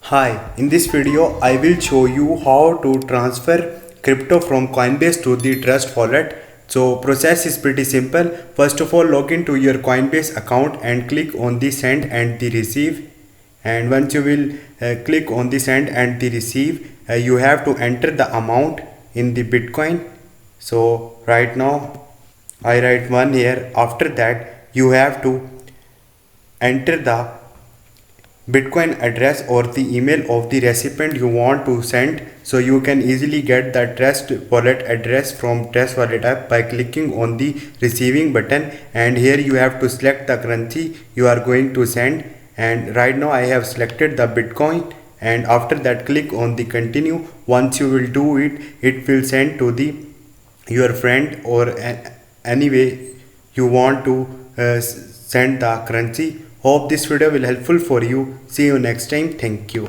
Hi, in this video I will show you how to transfer crypto from Coinbase to the Trust wallet. So process is pretty simple. First of all, log into your Coinbase account and click on the send and the receive. And once you will click on the send and the receive, you have to enter the amount in the Bitcoin. So right now I write 1 here. After that you have to enter the Bitcoin address or the email of the recipient you want to send. So you can easily get the Trust wallet address from Trust wallet app by clicking on the receiving button, and here you have to select the currency you are going to send. And right now I have selected the Bitcoin, and after that click on the continue. Once you will do it, it will send to the your friend or anyway you want to send the currency. Hope this video will helpful for you. See you next time. Thank you.